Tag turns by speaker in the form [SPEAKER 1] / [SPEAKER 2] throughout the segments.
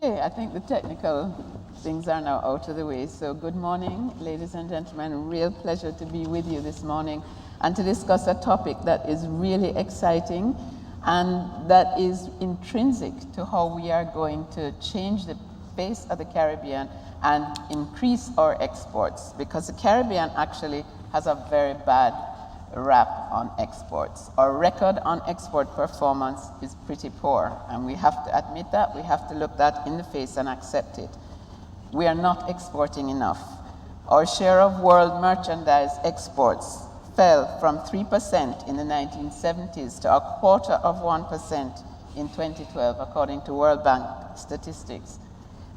[SPEAKER 1] Okay, I think the technical things are now out of the way. So good morning, ladies and gentlemen. Real pleasure to be with you this morning and to discuss a topic that is really exciting and that is intrinsic to how we are going to change the face of the Caribbean and increase our exports, because the Caribbean actually has a very bad rap on exports. Our record on export performance is pretty poor, and we have to admit that. We have to look that in the face and accept it. We are not exporting enough. Our share of world merchandise exports fell from 3% in the 1970s to 0.25% in 2012, according to World Bank statistics.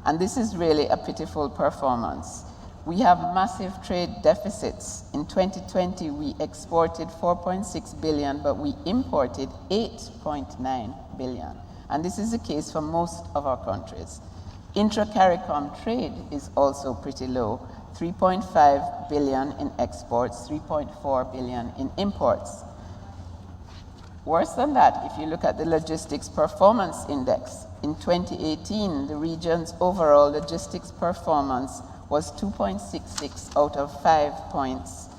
[SPEAKER 1] And this is really a pitiful performance. We have massive trade deficits. In 2020, we exported 4.6 billion, but we imported 8.9 billion. And this is the case for most of our countries. Intra-CARICOM trade is also pretty low, 3.5 billion in exports, 3.4 billion in imports. Worse than that, if you look at the Logistics Performance Index, in 2018, the region's overall logistics performance was 2.66 out of 5 points,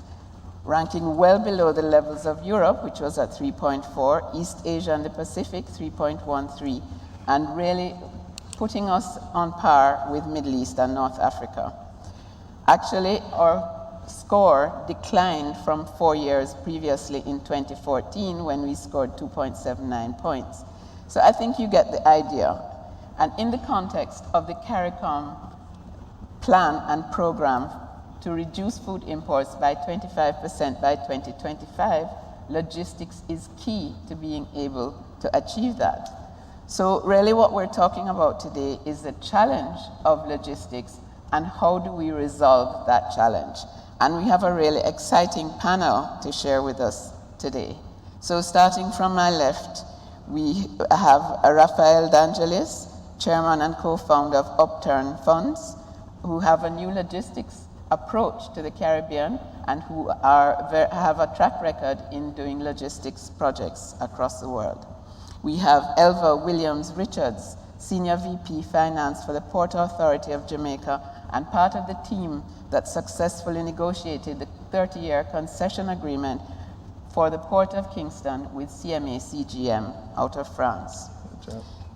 [SPEAKER 1] ranking well below the levels of Europe, which was at 3.4, East Asia and the Pacific, 3.13, and really putting us on par with Middle East and North Africa. Actually, our score declined from 4 years previously in 2014 when we scored 2.79 points. So I think you get the idea. And in the context of the CARICOM plan and program to reduce food imports by 25% by 2025, logistics is key to being able to achieve that. So really what we're talking about today is the challenge of logistics and how do we resolve that challenge. And we have a really exciting panel to share with us today. So starting from my left, we have Raphael, chairman and co-founder of UPTURN Funds, who have a new logistics approach to the Caribbean and who have a track record in doing logistics projects across the world. We have Elva Williams-Richards, Senior VP Finance for the Port Authority of Jamaica and part of the team that successfully negotiated the 30-year concession agreement for the Port of Kingston with CMA CGM out of France.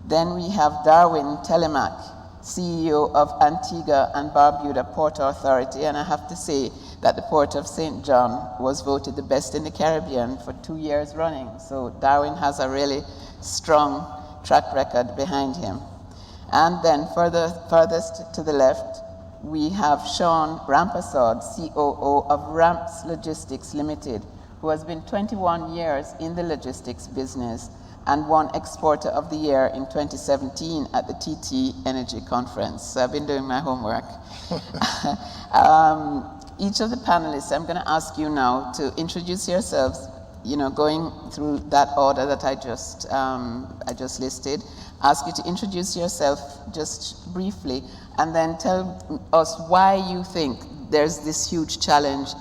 [SPEAKER 1] Then we have Darwin Telemaque, CEO of Antigua and Barbuda Port Authority, and I have to say that the Port of St. John was voted the best in the Caribbean for 2 years running. So Darwin has a really strong track record behind him. And then furthest to the left, we have Shaun Rampersad, COO of Ramps Logistics Limited, who has been 21 years in the logistics business and won Exporter of the Year in 2017 at the TT Energy Conference. So I've been doing my homework. Each of the panelists, I'm going to ask you now to introduce yourselves, going through that order that I just listed. Ask you to introduce yourself just briefly, and then tell us why you think there's this huge challenge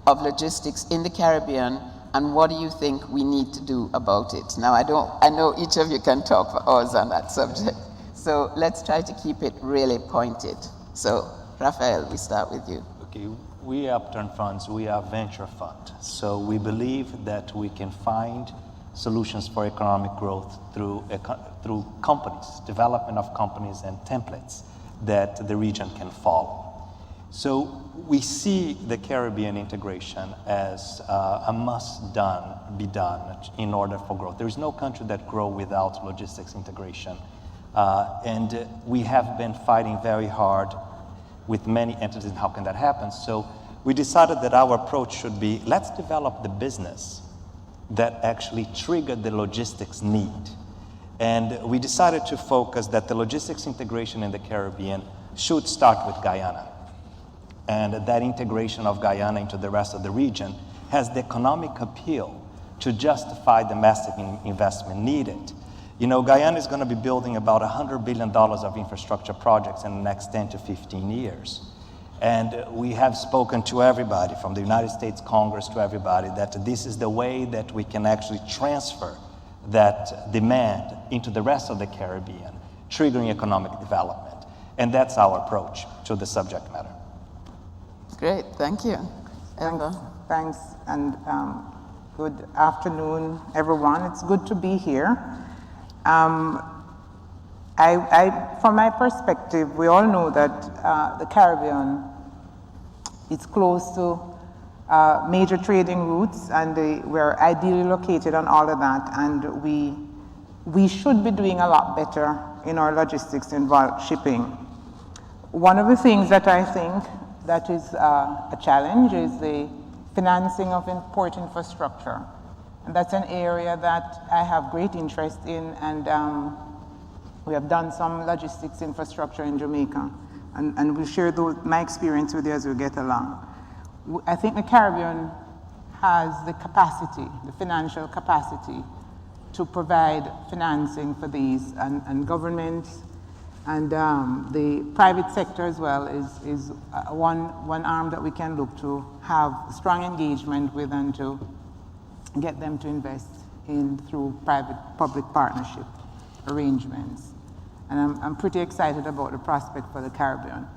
[SPEAKER 1] of logistics in the Caribbean, and what do you think we need to do about it? Now, I know each of you can talk for hours on that subject, so let's try to keep it really pointed. So, Raphael, we start with you.
[SPEAKER 2] Okay, we are UPTURN Funds, we are a venture fund. So we believe that we can find solutions for economic growth through companies, development of companies and templates that the region can follow. So we see the Caribbean integration as a be done in order for growth. There is no country that grows without logistics integration. And we have been fighting very hard with many entities and how can that happen. So we decided that our approach should be, let's develop the business that actually triggered the logistics need. And we decided to focus that the logistics integration in the Caribbean should start with Guyana. And that integration of Guyana into the rest of the region has the economic appeal to justify the massive investment needed. Guyana is going to be building about $100 billion of infrastructure projects in the next 10 to 15 years. And we have spoken to everybody, from the United States Congress to everybody, that this is the way that we can actually transfer that demand into the rest of the Caribbean, triggering economic development. And that's our approach to the subject matter.
[SPEAKER 1] Great, thank you. Elva?
[SPEAKER 3] Thanks, and good afternoon, everyone. It's good to be here. From my perspective, we all know that the Caribbean is close to major trading routes, and we're ideally located on all of that, and we should be doing a lot better in our logistics involved shipping. One of the things that I think that is a challenge is the financing of port infrastructure. And that's an area that I have great interest in, and we have done some logistics infrastructure in Jamaica, and we'll share my experience with you as we get along. I think the Caribbean has the capacity, the financial capacity, to provide financing for these, and governments and the private sector as well is one arm that we can look to have strong engagement with and to get them to invest in through private-public partnership arrangements. And I'm pretty excited about the prospect for the Caribbean.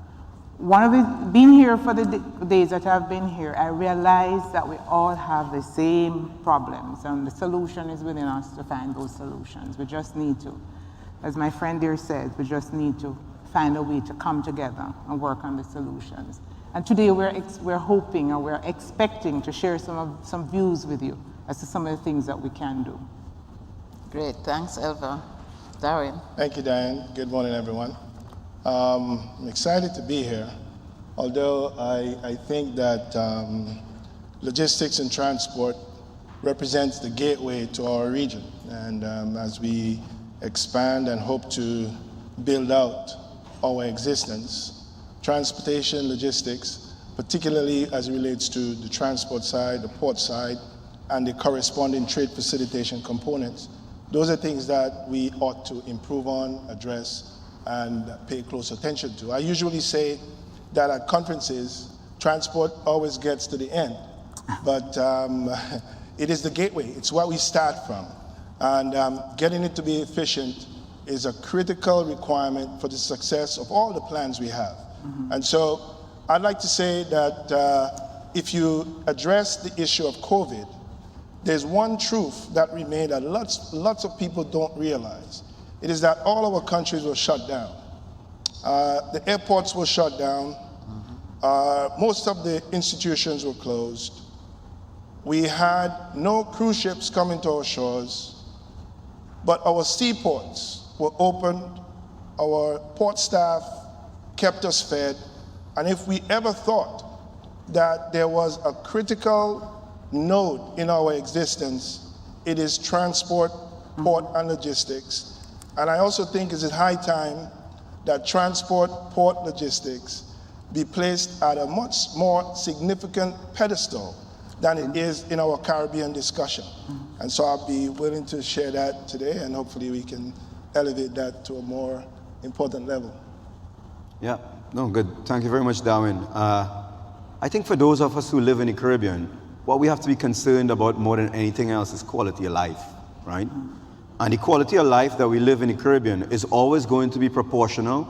[SPEAKER 3] Being here for the days that I've been here, I realized that we all have the same problems, and the solution is within us to find those solutions. We just need to, as my friend here said, we just need to find a way to come together and work on the solutions. And today we're hoping, or we're expecting to share some views with you as to some of the things that we can do.
[SPEAKER 1] Great, thanks, Elva. Darwin.
[SPEAKER 4] Thank you, Diane. Good morning, everyone. I'm excited to be here, although I think that logistics and transport represents the gateway to our region. And as we expand and hope to build out our existence, transportation, logistics, particularly as it relates to the transport side, the port side, and the corresponding trade facilitation components, those are things that we ought to improve on, address, and pay close attention to. I usually say that at conferences, transport always gets to the end, but it is the gateway. It's what we start from. And getting it to be efficient is a critical requirement for the success of all the plans we have. Mm-hmm. And so I'd like to say that if you address the issue of COVID, there's one truth that remained that lots of people don't realize. It is that all our countries were shut down. The airports were shut down. Most of the institutions were closed. We had no cruise ships coming to our shores, but our seaports were opened. Our port staff kept us fed. And if we ever thought that there was a critical node in our existence, it is transport, port, and logistics. And I also think it's high time that transport, port, logistics be placed at a much more significant pedestal than it is in our Caribbean discussion. And so I'll be willing to share that today, and hopefully we can elevate that to a more important level.
[SPEAKER 5] Yeah, no, good. Thank you very much, Darwin. I think for those of us who live in the Caribbean, what we have to be concerned about more than anything else is quality of life, right? And the quality of life that we live in the Caribbean is always going to be proportional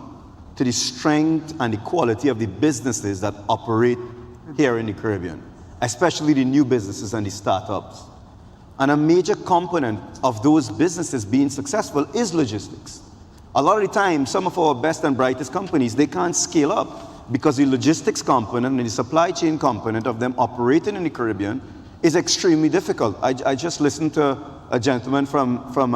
[SPEAKER 5] to the strength and the quality of the businesses that operate here in the Caribbean, especially the new businesses and the startups. And a major component of those businesses being successful is logistics. A lot of the time, some of our best and brightest companies, they can't scale up because the logistics component and the supply chain component of them operating in the Caribbean is extremely difficult. I just listened to a gentleman from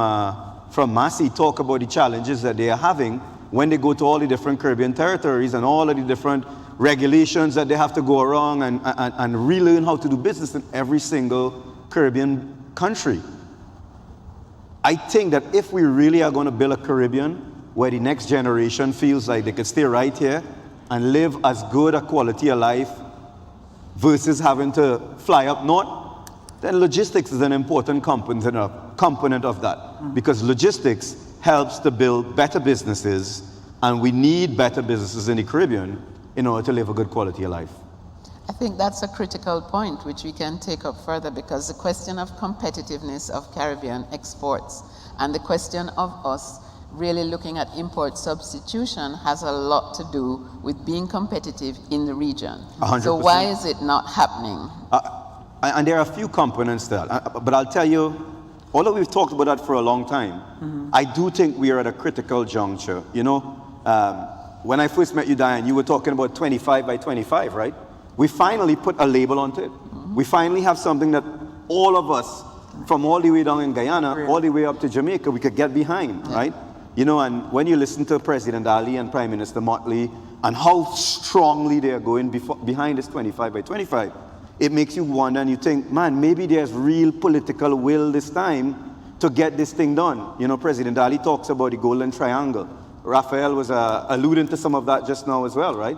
[SPEAKER 5] Massey talk about the challenges that they are having when they go to all the different Caribbean territories and all of the different regulations that they have to go around and relearn how to do business in every single Caribbean country. I think that if we really are going to build a Caribbean where the next generation feels like they could stay right here and live as good a quality of life versus having to fly up north, then logistics is an important component of that, because logistics helps to build better businesses, and we need better businesses in the Caribbean in order to live a good quality of life.
[SPEAKER 1] I think that's a critical point which we can take up further, because the question of competitiveness of Caribbean exports and the question of us really looking at import substitution has a lot to do with being competitive in the region.
[SPEAKER 5] 100%.
[SPEAKER 1] So why is it not happening?
[SPEAKER 5] And there are a few components there, but I'll tell you, although we've talked about that for a long time, I do think we are at a critical juncture. You know, when I first met you, Diane, you were talking about 25 by 25, right? We finally put a label onto it. We finally have something that all of us, from all the way down in Guyana, all the way up to Jamaica, we could get behind, right? You know, and when you listen to President Ali and Prime Minister Motley and how strongly they are going behind this 25 by 25, it makes you wonder and you think, man, maybe there's real political will this time to get this thing done. You know, President Ali talks about the Golden Triangle. Raphael was alluding to some of that just now as well, right?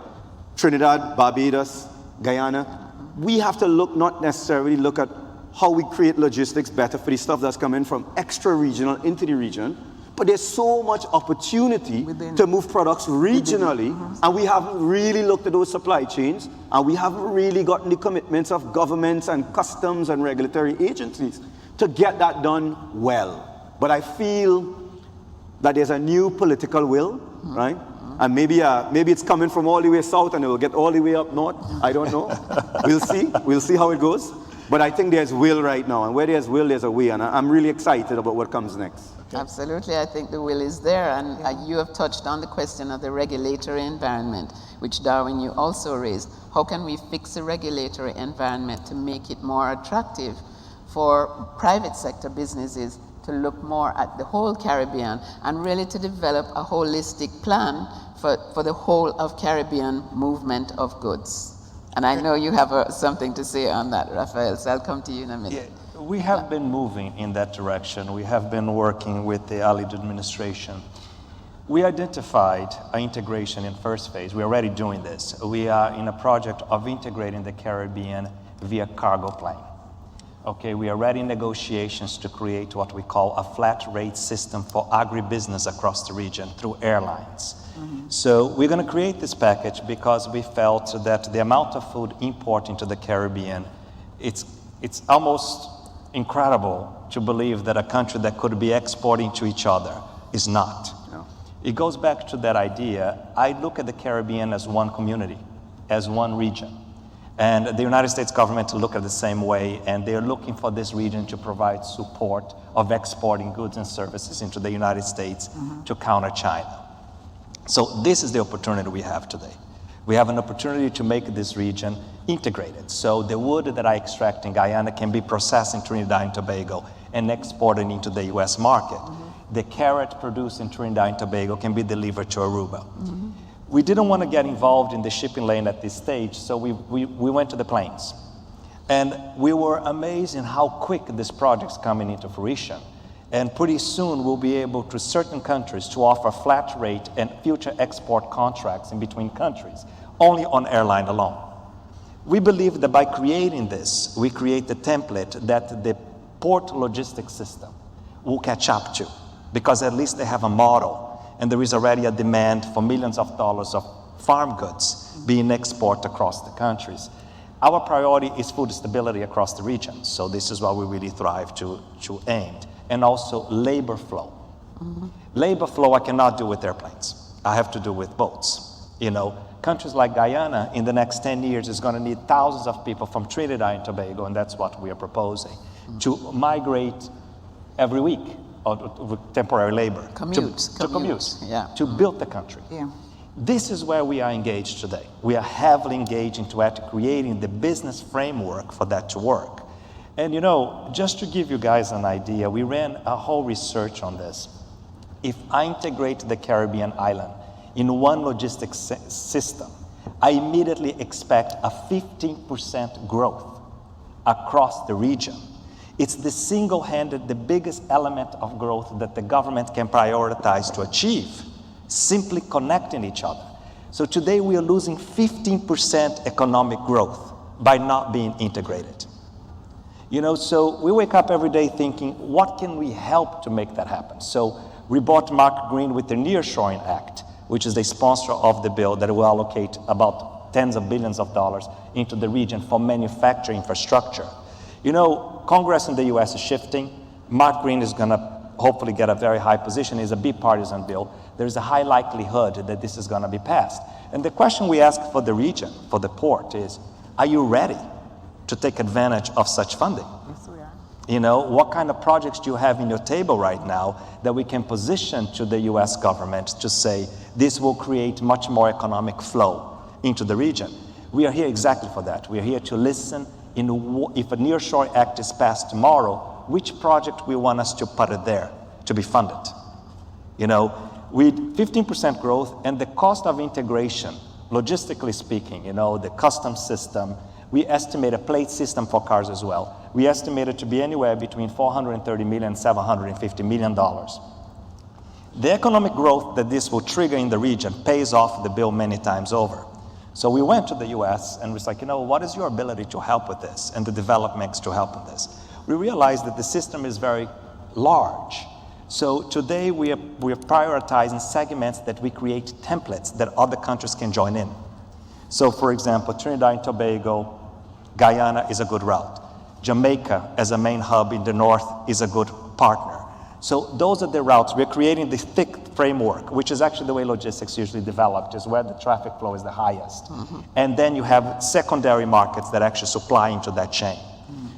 [SPEAKER 5] Trinidad, Barbados, Guyana. We have to not necessarily look at how we create logistics better for the stuff that's coming from extra-regional into the region, but there's so much opportunity to move products regionally, and we haven't really looked at those supply chains, and we haven't really gotten the commitments of governments and customs and regulatory agencies to get that done well. But I feel that there's a new political will, right? And maybe it's coming from all the way south and it will get all the way up north. I don't know. We'll see how it goes. But I think there's will right now, and where there's will, there's a way, and I'm really excited about what comes next.
[SPEAKER 1] Absolutely, I think the will is there, and you have touched on the question of the regulatory environment, which, Darwin, you also raised. How can we fix the regulatory environment to make it more attractive for private sector businesses to look more at the whole Caribbean and really to develop a holistic plan for the whole of Caribbean movement of goods? And I know you have something to say on that, Raphael, so I'll come to you in a minute.
[SPEAKER 2] Yeah, we have been moving in that direction. We have been working with the Allied administration. We identified an integration in first phase. We're already doing this. We are in a project of integrating the Caribbean via cargo plane. Okay, we are already in negotiations to create what we call a flat rate system for agribusiness across the region through airlines. So we're going to create this package because we felt that the amount of food import into the Caribbean, it's almost incredible to believe that a country that could be exporting to each other is not. No. It goes back to that idea. I look at the Caribbean as one community, as one region. And the United States government look at it the same way, and they're looking for this region to provide support of exporting goods and services into the United States to counter China. So this is the opportunity we have today. We have an opportunity to make this region integrated. So the wood that I extract in Guyana can be processed in Trinidad and Tobago and exported into the US market. The carrot produced in Trinidad and Tobago can be delivered to Aruba. We didn't want to get involved in the shipping lane at this stage, so we went to the plains. And we were amazed in how quick this project's coming into fruition. And pretty soon we'll be able to certain countries to offer flat rate and future export contracts in between countries, only on airline alone. We believe that by creating this, we create the template that the port logistics system will catch up to, because at least they have a model, and there is already a demand for millions of dollars of farm goods being exported across the countries. Our priority is food stability across the region, so this is what we really thrive to aim. And also labor flow. Labor flow I cannot do with airplanes. I have to do with boats. You know, countries like Guyana in the next 10 years is going to need thousands of people from Trinidad and Tobago, and that's what we are proposing, to migrate every week with temporary labor. To commute, to build the country. This is where we are engaged today. We are heavily engaged into creating the business framework for that to work. And you know, just to give you guys an idea, we ran a whole research on this. If I integrate the Caribbean island in one logistics system, I immediately expect a 15% growth across the region. It's the single-handed, the biggest element of growth that the government can prioritize to achieve, simply connecting each other. So today we are losing 15% economic growth by not being integrated. You know, so we wake up every day thinking, what can we help to make that happen? So we brought Mark Green with the Nearshoring Act, which is the sponsor of the bill that will allocate about tens of billions of dollars into the region for manufacturing infrastructure. You know, Congress in the US is shifting. Mark Green is going to hopefully get a very high position, is a bipartisan bill. There's a high likelihood that this is going to be passed. And the question we ask for the region, for the port, is, are you ready to take advantage of such funding?
[SPEAKER 1] Yes, we are.
[SPEAKER 2] You know, what kind of projects do you have in your table right now that we can position to the US government to say, this will create much more economic flow into the region? We are here exactly for that. We are here to listen. If a Nearshore Act is passed tomorrow, which project we want us to put it there to be funded? You know, with 15% growth and the cost of integration, logistically speaking, you know, the customs system, we estimate a plate system for cars as well. We estimate it to be anywhere between $430 million and $750 million. The economic growth that this will trigger in the region pays off the bill many times over. So we went to the US and was like, you know, what is your ability to help with this and the developments to help with this? We realized that the system is very large. So today we are prioritizing segments that we create templates that other countries can join in. So for example, Trinidad and Tobago, Guyana is a good route. Jamaica as a main hub in the north is a good partner. So those are the routes. We're creating the thick framework, which is actually the way logistics usually developed, is where the traffic flow is the highest. And then you have secondary markets that actually supply into that chain.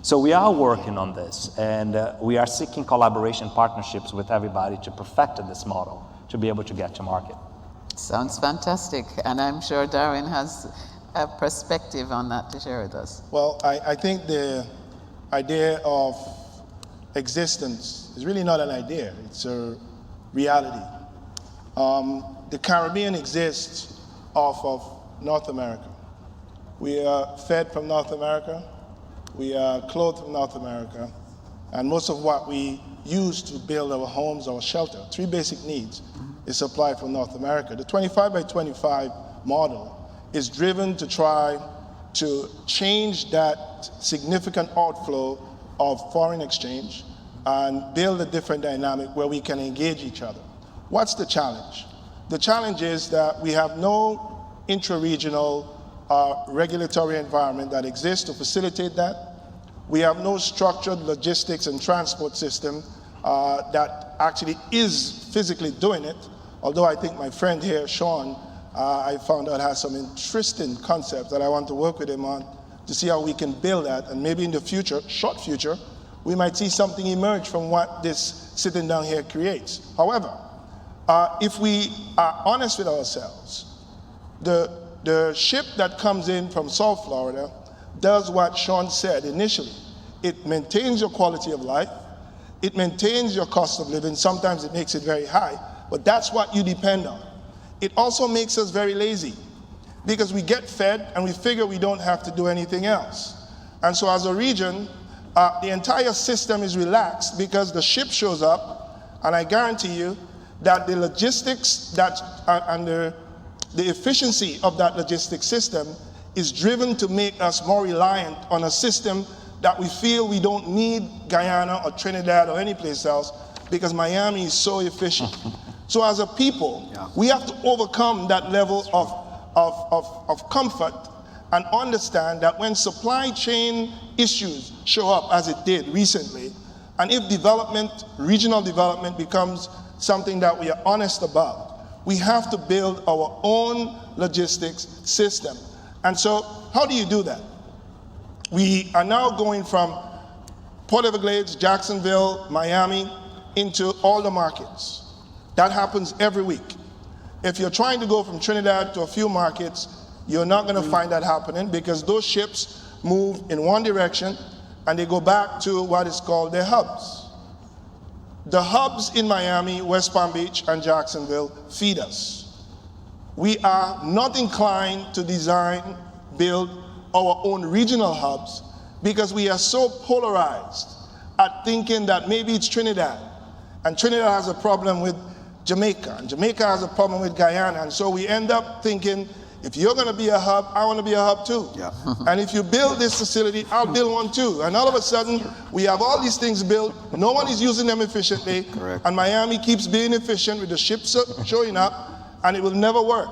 [SPEAKER 2] So we are working on this, and we are seeking collaboration partnerships with everybody to perfect this model to be able to get to market.
[SPEAKER 1] Sounds fantastic, and I'm sure Darwin has a perspective on that to share with us.
[SPEAKER 4] Well, I think the idea of existence is really not an idea, it's a reality. The Caribbean exists off of North America. We are fed from North America, we are clothed from North America, and most of what we use to build our homes, our shelter, 3 basic needs, is supplied from North America. The 25 by 25 model is driven to try to change that significant outflow of foreign exchange and build a different dynamic where we can engage each other. What's the challenge? The challenge is that we have no intra-regional regulatory environment that exists to facilitate that. We have no structured logistics and transport system that actually is physically doing it. Although I think my friend here, Shaun, I found out has some interesting concepts that I want to work with him on to see how we can build that, and maybe in the future, short future, we might see something emerge from what this sitting down here creates. However, if we are honest with ourselves, the ship that comes in from South Florida does what Shaun said initially. It maintains your quality of life, it maintains your cost of living, sometimes it makes it very high, but that's what you depend on. It also makes us very lazy because we get fed and we figure we don't have to do anything else. And so as a region, the entire system is relaxed because the ship shows up, and I guarantee you that the logistics and the efficiency of that logistics system is driven to make us more reliant on a system that we feel we don't need Guyana or Trinidad or any place else because Miami is so efficient. So as a people, we have to overcome that level of comfort and understand that when supply chain issues show up, as it did recently, and if regional development becomes something that we are honest about, we have to build our own logistics system. And so how do you do that? We are now going from Port Everglades, Jacksonville, Miami, into all the markets. That happens every week. If you're trying to go from Trinidad to a few markets, you're not going to find that happening because those ships move in one direction and they go back to what is called their hubs. The hubs in Miami, West Palm Beach, and Jacksonville feed us. We are not inclined to build our own regional hubs because we are so polarized at thinking that maybe it's Trinidad, and Trinidad has a problem with Jamaica, and Jamaica has a problem with Guyana, and so we end up thinking, if you're going to be a hub, I want to be a hub too. Yeah. And if you build this facility, I'll build one too. And all of a sudden, we have all these things built, no one is using them efficiently, correct, and Miami keeps being efficient with the ships showing up, and it will never work.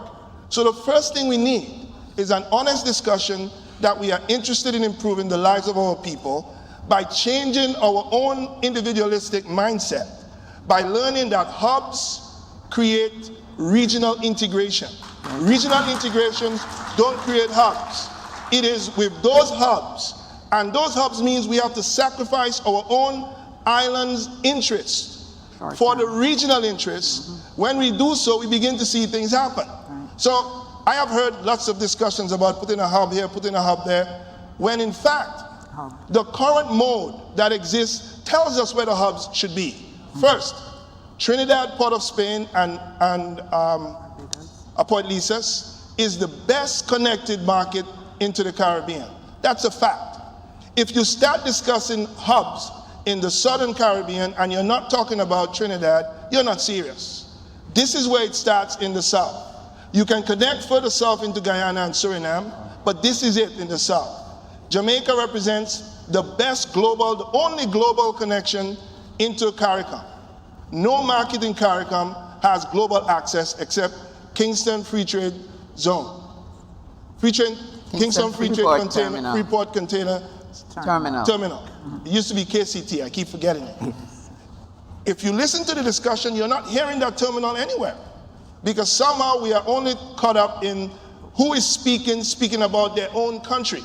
[SPEAKER 4] So the first thing we need is an honest discussion that we are interested in improving the lives of our people by changing our own individualistic mindset, by learning that hubs create regional integration. Regional integrations don't create hubs. It is with those hubs, and those hubs means we have to sacrifice our own island's interests for the regional interests. When we do so, we begin to see things happen. So I have heard lots of discussions about putting a hub here, putting a hub there, when in fact, the current mode that exists tells us where the hubs should be. First, Trinidad, Port of Spain, and Port Lisas is the best connected market into the Caribbean. That's a fact. If you start discussing hubs in the Southern Caribbean and you're not talking about Trinidad, you're not serious. This is where it starts in the South. You can connect further south into Guyana and Suriname, but this is it in the South. Jamaica represents the best global, the only global connection into CARICOM. No market in CARICOM has global access except Kingston Free Trade Zone. Kingston Free Trade Container, Freeport Container Terminal. It used to be KCT, I keep forgetting it. If you listen to the discussion, you're not hearing that terminal anywhere, because somehow we are only caught up in who is speaking about their own country.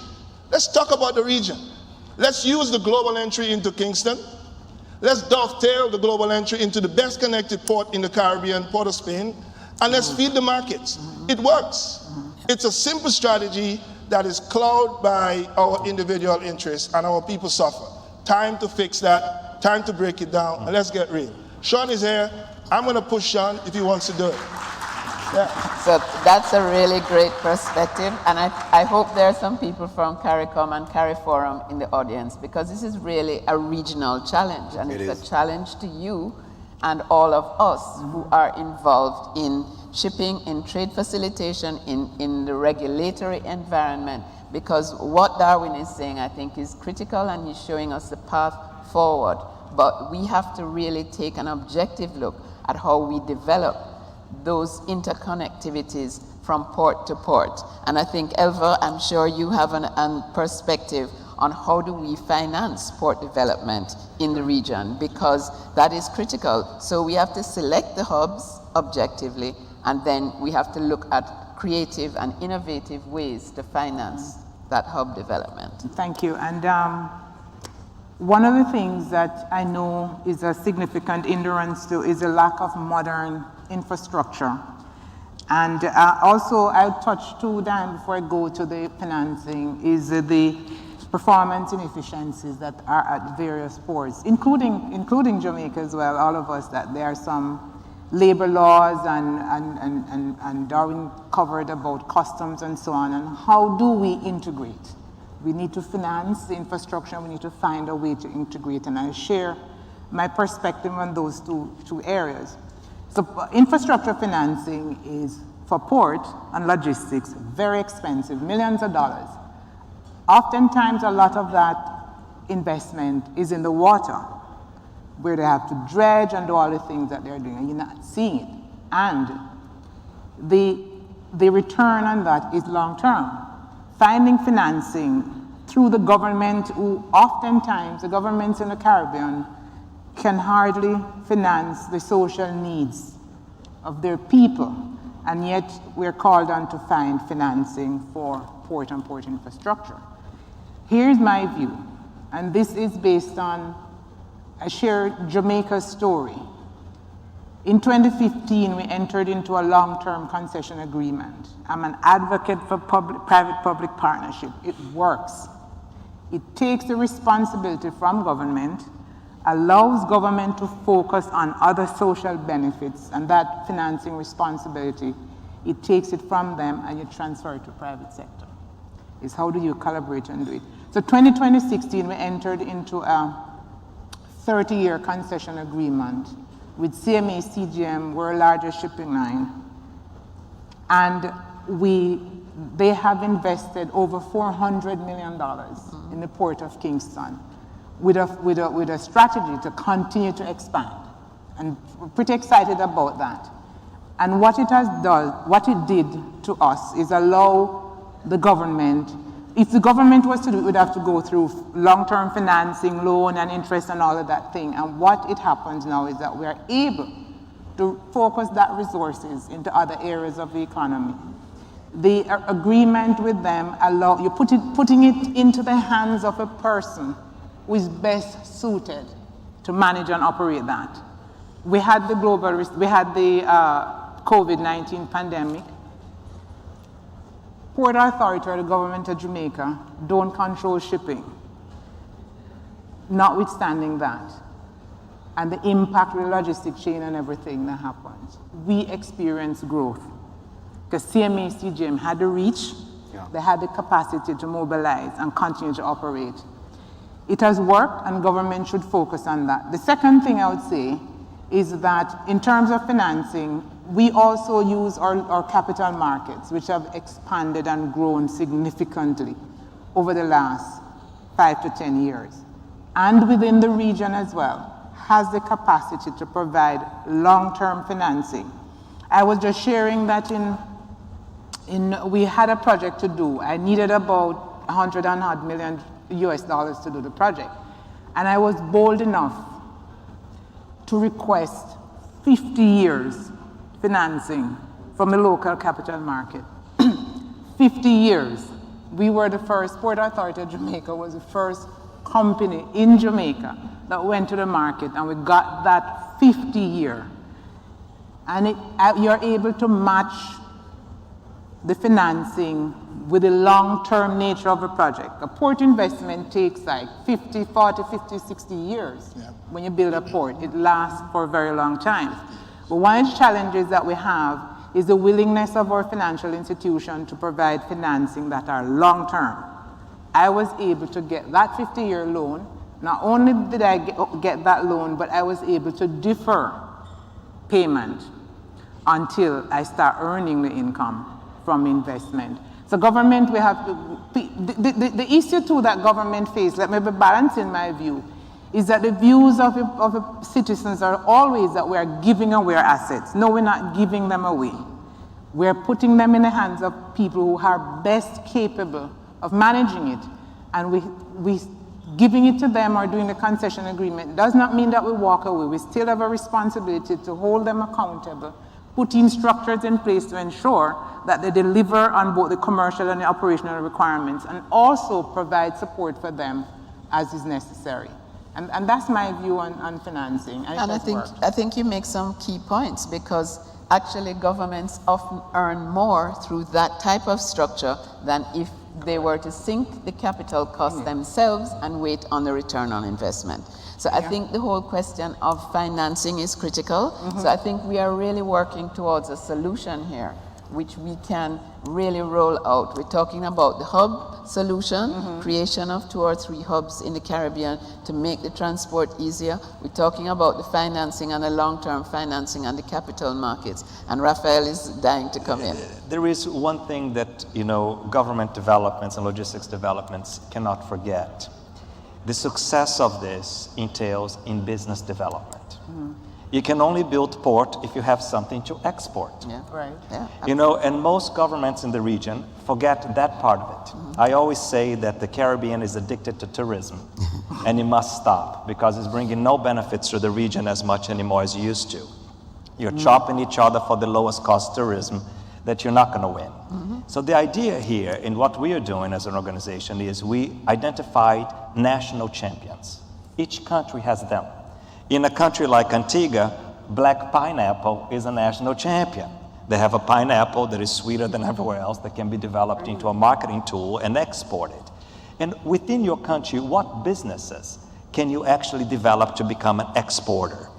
[SPEAKER 4] Let's talk about the region. Let's use the global entry into Kingston. Let's dovetail the global entry into the best connected port in the Caribbean, Port of Spain, and let's feed the markets. It works. It's a simple strategy that is clouded by our individual interests, and our people suffer. Time to fix that, time to break it down, and let's get real. Shaun is here. I'm going to push Shaun if he wants to do it. Yeah.
[SPEAKER 1] So that's a really great perspective, and I hope there are some people from CARICOM and CARIFORUM in the audience, because this is really a regional challenge, and it's a challenge to you and all of us who are involved in shipping, in trade facilitation, in the regulatory environment, because what Darwin is saying, I think, is critical, and he's showing us the path forward. But we have to really take an objective look at how we develop those interconnectivities from port to port. And I think, Elva, I'm sure you have a perspective on how do we finance port development in the region, because that is critical. So we have to select the hubs objectively, and then we have to look at creative and innovative ways to finance that hub development.
[SPEAKER 3] Thank you. And one of the things that I know is a significant hindrance to is a lack of modern infrastructure. And also, I'll touch too, Diane, before I go to the financing, is the performance inefficiencies that are at various ports, including Jamaica as well, all of us, that there are some labor laws and Darwin covered about customs and so on, and how do we integrate? We need to finance the infrastructure, we need to find a way to integrate, and I share my perspective on those two areas. So infrastructure financing is, for port and logistics, very expensive, millions of dollars. Oftentimes, a lot of that investment is in the water, where they have to dredge and do all the things that they're doing, and you're not seeing it. And the return on that is long-term. Finding financing through the government, who oftentimes, the governments in the Caribbean, can hardly finance the social needs of their people, and yet we're called on to find financing for port and port infrastructure. Here's my view, and this is based on, I share Jamaica's story. In 2015, we entered into a long-term concession agreement. I'm an advocate for private-public partnership. It works. It takes the responsibility from government, allows government to focus on other social benefits, and that financing responsibility, it takes it from them and you transfer it to private sector. Is how do you collaborate and do it? So 2016, we entered into a 30-year concession agreement with CMA CGM, we're a larger shipping line, and they have invested over $400 million in the Port of Kingston with a strategy to continue to expand. And we're pretty excited about that. And what it did to us is allow the government, if the government was to do it, it would have to go through long-term financing, loan and interest and all of that thing. And what it happens now is that we are able to focus that resources into other areas of the economy. The agreement with them allow you putting it into the hands of a person who is best suited to manage and operate that. We had the COVID-19 pandemic. Port Authority or the government of Jamaica don't control shipping. Notwithstanding that, and the impact of the logistic chain and everything that happens, we experience growth. Because CMA CGM had the reach, they had the capacity to mobilize and continue to operate. It has worked, and government should focus on that. The second thing I would say is that in terms of financing, we also use our capital markets, which have expanded and grown significantly over the last 5 to 10 years. And within the region as well, has the capacity to provide long-term financing. I was just sharing that we had a project to do. I needed about $100 million US to do the project. And I was bold enough to request 50 years financing from the local capital market. 50 years. We were the first, Port Authority of Jamaica was the first company in Jamaica that went to the market, and we got that 50-year. And you're able to match the financing with the long-term nature of a project. A port investment takes like 50, 40, 50, 60 years. When you build a port, it lasts for a very long time. But one of the challenges that we have is the willingness of our financial institution to provide financing that are long-term. I was able to get that 50-year loan. Not only did I get that loan, but I was able to defer payment until I start earning the income from investment. So government, we have, the issue too that government faces, let me be balanced in my view, is that the views of the citizens are always that we are giving away our assets. No, we're not giving them away. We're putting them in the hands of people who are best capable of managing it. And we giving it to them or doing the concession agreement does not mean that we walk away. We still have a responsibility to hold them accountable, putting structures in place to ensure that they deliver on both the commercial and the operational requirements, and also provide support for them as is necessary. And that's my view on financing.
[SPEAKER 1] And I think you make some key points, because actually governments often earn more through that type of structure than if they were to sink the capital costs themselves and wait on the return on investment. So I think the whole question of financing is critical. So I think we are really working towards a solution here, which we can really roll out. We're talking about the hub solution, creation of 2 or 3 hubs in the Caribbean to make the transport easier. We're talking about the financing and the long-term financing and the capital markets. And Raphael is dying to come in.
[SPEAKER 2] There is one thing that, government developments and logistics developments cannot forget. The success of this entails in business development. You can only build port if you have something to export.
[SPEAKER 1] Yeah, right. Yeah,
[SPEAKER 2] and most governments in the region forget that part of it. I always say that the Caribbean is addicted to tourism, and it must stop, because it's bringing no benefits to the region as much anymore as it used to. You're chopping each other for the lowest cost tourism that you're not going to win. So the idea here, in what we are doing as an organization, is we identified national champions. Each country has them. In a country like Antigua, black pineapple is a national champion. They have a pineapple that is sweeter than everywhere else, that can be developed into a marketing tool and exported. And within your country, what businesses can you actually develop to become an exporter?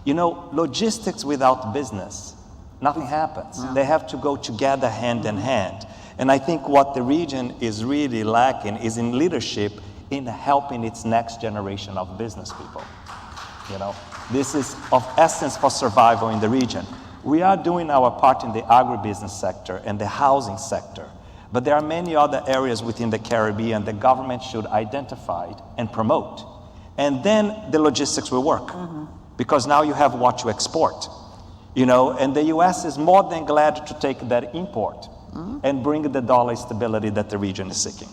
[SPEAKER 2] Logistics without business, nothing happens. They have to go together hand in hand. And I think what the region is really lacking is in leadership in helping its next generation of business people. This is of essence for survival in the region. We are doing our part in the agribusiness sector and the housing sector, but there are many other areas within the Caribbean the government should identify and promote. And then the logistics will work, because now you have what to export. And the US is more than glad to take that import and bring the dollar stability that the region is seeking.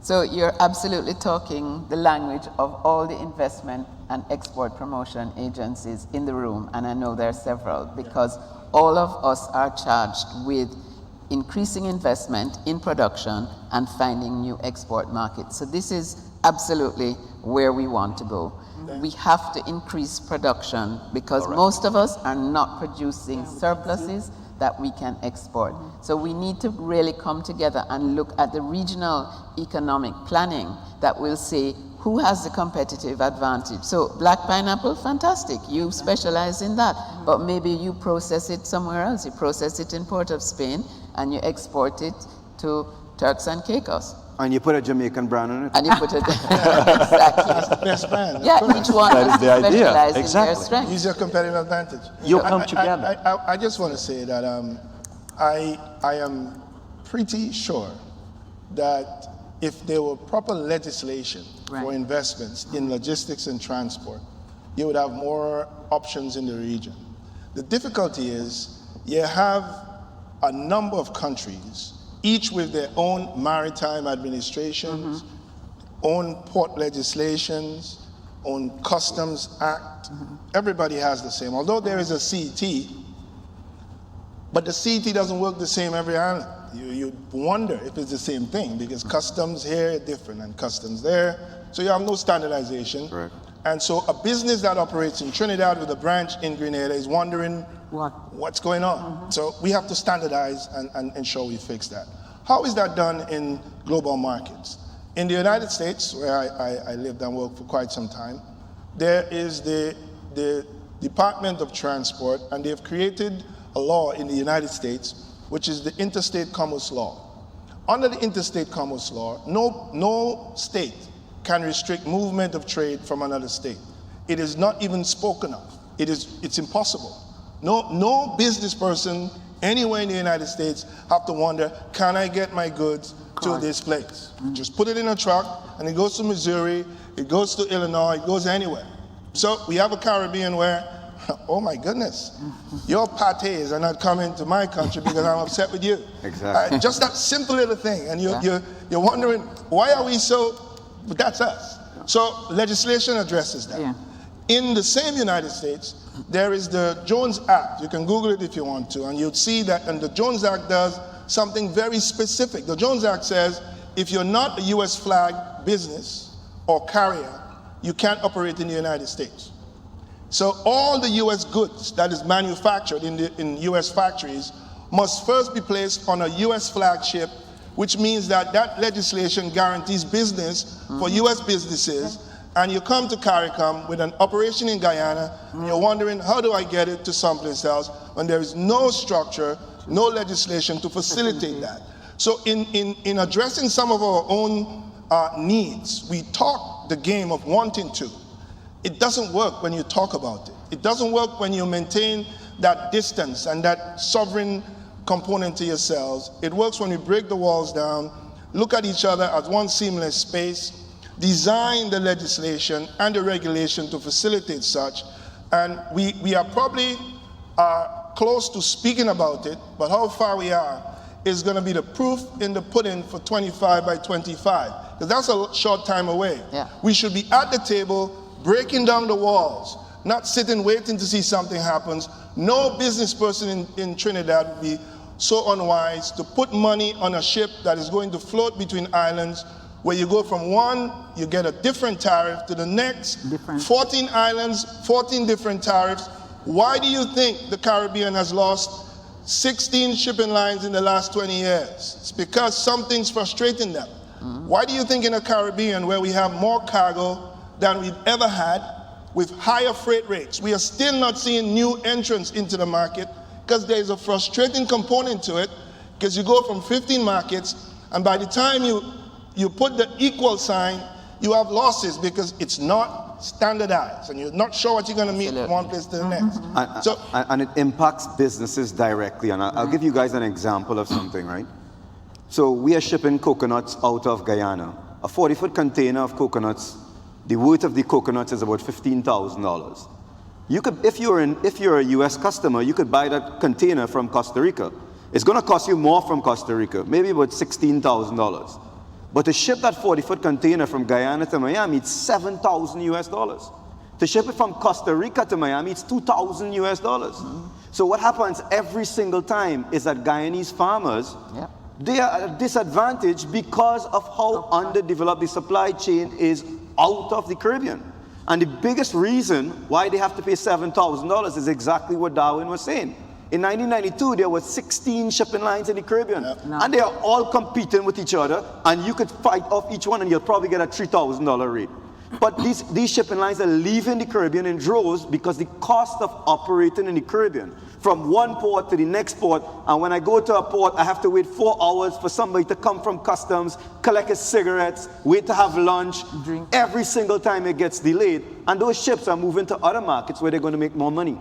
[SPEAKER 1] So you're absolutely talking the language of all the investment and export promotion agencies in the room, and I know there are several, because all of us are charged with increasing investment in production and finding new export markets. So this is absolutely where we want to go. We have to increase production because most of us are not producing surpluses that we can export. So we need to really come together and look at the regional economic planning that will say who has the competitive advantage. So black pineapple, fantastic, you specialize in that, but maybe you process it somewhere else. You process it in Port of Spain and you export it to Turks and Caicos.
[SPEAKER 5] And you put a Jamaican brand on it?
[SPEAKER 1] And you put it, exactly.
[SPEAKER 4] That's the best brand.
[SPEAKER 1] Yeah, each one
[SPEAKER 2] That
[SPEAKER 1] has
[SPEAKER 2] is
[SPEAKER 1] to
[SPEAKER 2] the idea.
[SPEAKER 1] specialize in
[SPEAKER 2] Exactly.
[SPEAKER 1] their strength.
[SPEAKER 4] Use your competitive advantage.
[SPEAKER 2] You'll come together.
[SPEAKER 4] I just want to say that I am pretty sure that if there were proper legislation for investments in logistics and transport, you would have more options in the region. The difficulty is you have a number of countries, each with their own maritime administrations, own port legislations, own customs act. Everybody has the same. Although there is a CET, but the CET doesn't work the same every island. You wonder if it's the same thing because customs here are different and customs there. So you have no standardization.
[SPEAKER 5] Right.
[SPEAKER 4] And so a business that operates in Trinidad with a branch in Grenada is wondering what's going on. So we have to standardize and ensure we fix that. How is that done in global markets? In the United States, where I lived and worked for quite some time, there is the Department of Transport, and they've created a law in the United States, which is the Interstate Commerce Law. Under the Interstate Commerce Law, no state can restrict movement of trade from another state. It is not even spoken of. It's impossible. No business person anywhere in the United States have to wonder, can I get my goods to this place? Just put it in a truck and it goes to Missouri, it goes to Illinois, it goes anywhere. So we have a Caribbean where, oh my goodness, your pâtés are not coming to my country because I'm upset with you.
[SPEAKER 5] Exactly.
[SPEAKER 4] Just that simple little thing. And you're wondering, why are we so, but that's us. So legislation addresses that.
[SPEAKER 3] Yeah.
[SPEAKER 4] In the same United States, there is the Jones Act. You can Google it if you want to, and you'll see that, and the Jones Act does something very specific. The Jones Act says, if you're not a US flag business or carrier, you can't operate in the United States. So all the US goods that is manufactured in US factories must first be placed on a US flagship, which means that legislation guarantees business for US businesses. And you come to CARICOM with an operation in Guyana, and you're wondering, how do I get it to someplace else when there is no structure, no legislation to facilitate that? So in addressing some of our own needs, we talk the game of wanting to. It doesn't work when you talk about it. It doesn't work when you maintain that distance and that sovereign component to yourselves. It works when we break the walls down, look at each other as one seamless space, design the legislation and the regulation to facilitate such. And we are probably close to speaking about it, but how far we are is going to be the proof in the pudding for 25 by 25, because that's a short time away.
[SPEAKER 1] Yeah.
[SPEAKER 4] We should be at the table, breaking down the walls, not sitting waiting to see something happens. No business person in Trinidad would be so unwise to put money on a ship that is going to float between islands, where you go from one, you get a different tariff, to the next, 14 islands, 14 different tariffs. Why do you think the Caribbean has lost 16 shipping lines in the last 20 years? It's because something's frustrating them. Why do you think in the Caribbean, where we have more cargo than we've ever had, with higher freight rates, we are still not seeing new entrants into the market? Because there's a frustrating component to it, because you go from 15 markets, and by the time you put the equal sign, you have losses because it's not standardized, and you're not sure what you're going to meet from one place to the next.
[SPEAKER 5] And it impacts businesses directly. And I'll give you guys an example of something, right? So we are shipping coconuts out of Guyana. A 40-foot container of coconuts, the worth of the coconuts is about $15,000. You could, if you're a US customer, you could buy that container from Costa Rica. It's going to cost you more from Costa Rica, maybe about $16,000. But to ship that 40-foot container from Guyana to Miami, it's $7,000 US. To ship it from Costa Rica to Miami, it's $2,000 US. So what happens every single time is that Guyanese farmers, they are at a disadvantage because of how underdeveloped the supply chain is out of the Caribbean. And the biggest reason why they have to pay $7,000 is exactly what Darwin was saying. In 1992, there were 16 shipping lines in the Caribbean, and they are all competing with each other, and you could fight off each one, and you'll probably get a $3,000 rate. But these shipping lines are leaving the Caribbean in droves because the cost of operating in the Caribbean, from one port to the next port, and when I go to a port, I have to wait 4 hours for somebody to come from customs, collect his cigarettes, wait to have lunch, drink. Every single time it gets delayed, and those ships are moving to other markets where they're going to make more money.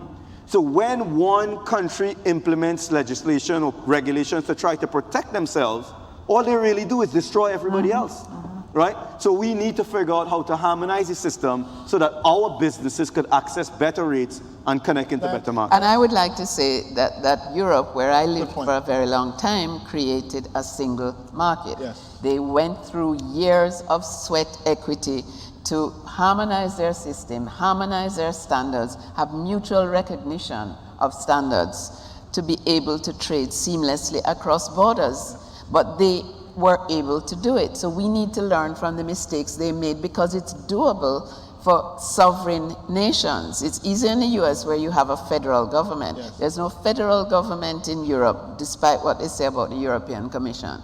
[SPEAKER 5] So when one country implements legislation or regulations to try to protect themselves, all they really do is destroy everybody else. Right? So we need to figure out how to harmonize the system so that our businesses could access better rates and connect into better markets.
[SPEAKER 1] And I would like to say that Europe, where I lived for a very long time, created a single market. They went through years of sweat equity to harmonize their system, harmonize their standards, have mutual recognition of standards to be able to trade seamlessly across borders. But they were able to do it. So we need to learn from the mistakes they made because it's doable for sovereign nations. It's easier in the US where you have a federal government. There's no federal government in Europe, despite what they say about the European Commission.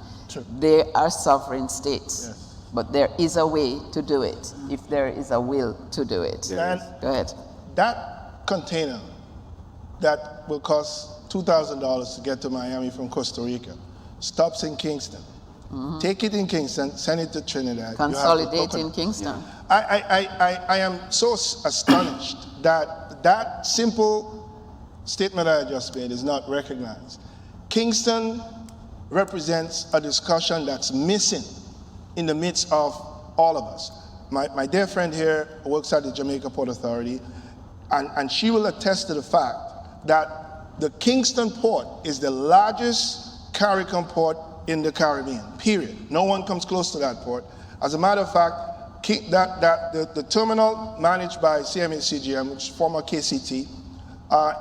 [SPEAKER 1] They are sovereign states. But there is a way to do it if there is a will to do it.
[SPEAKER 4] And
[SPEAKER 1] go ahead.
[SPEAKER 4] That container that will cost $2,000 to get to Miami from Costa Rica stops in Kingston. Take it in Kingston, send it to Trinidad.
[SPEAKER 1] Consolidate in Kingston.
[SPEAKER 4] I am so astonished that that simple statement I just made is not recognized. Kingston represents a discussion that's missing in the midst of all of us. My dear friend here works at the Jamaica Port Authority, and she will attest to the fact that the Kingston port is the largest CARICOM port in the Caribbean, period. No one comes close to that port. As a matter of fact, the terminal managed by CMA-CGM, which is former KCT,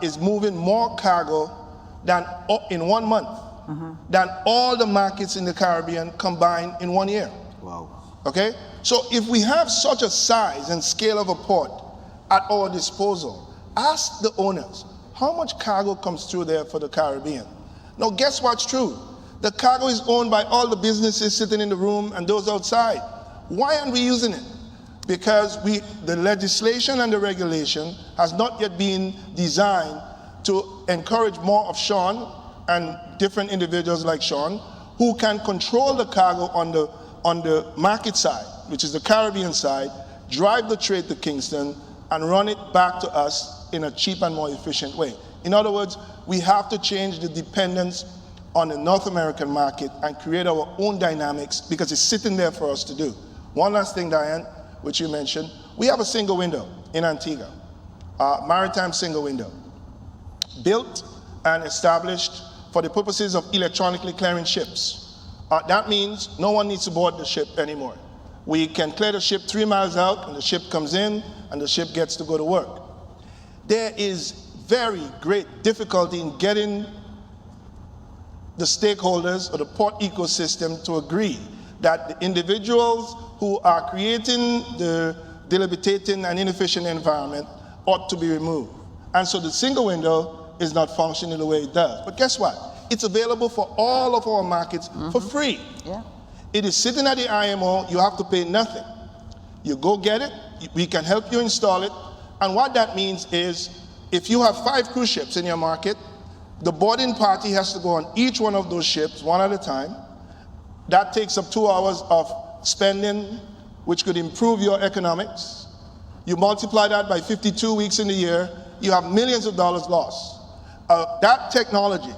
[SPEAKER 4] is moving more cargo than in 1 month than all the markets in the Caribbean combined in 1 year.
[SPEAKER 5] Wow.
[SPEAKER 4] Okay? So if we have such a size and scale of a port at our disposal, ask the owners, how much cargo comes through there for the Caribbean? Now, guess what's true? The cargo is owned by all the businesses sitting in the room and those outside. Why aren't we using it? Because the legislation and the regulation has not yet been designed to encourage more of Shaun and different individuals like Shaun who can control the cargo on the market side, which is the Caribbean side, drive the trade to Kingston and run it back to us in a cheap and more efficient way. In other words, we have to change the dependence on the North American market and create our own dynamics because it's sitting there for us to do. One last thing, Diane, which you mentioned, we have a single window in Antigua, maritime single window, built and established for the purposes of electronically clearing ships. That means no one needs to board the ship anymore. We can clear the ship 3 miles out and the ship comes in and the ship gets to go to work. There is very great difficulty in getting the stakeholders or the port ecosystem to agree that the individuals who are creating the dilapidating and inefficient environment ought to be removed. And so the single window is not functioning the way it does. But guess what? It's available for all of our markets for free. It is sitting at the IMO, you have to pay nothing. You go get it, we can help you install it. And what that means is if you have 5 cruise ships in your market, the boarding party has to go on each one of those ships one at a time. That takes up 2 hours of spending, which could improve your economics. You multiply that by 52 weeks in the year, you have millions of dollars lost. That technology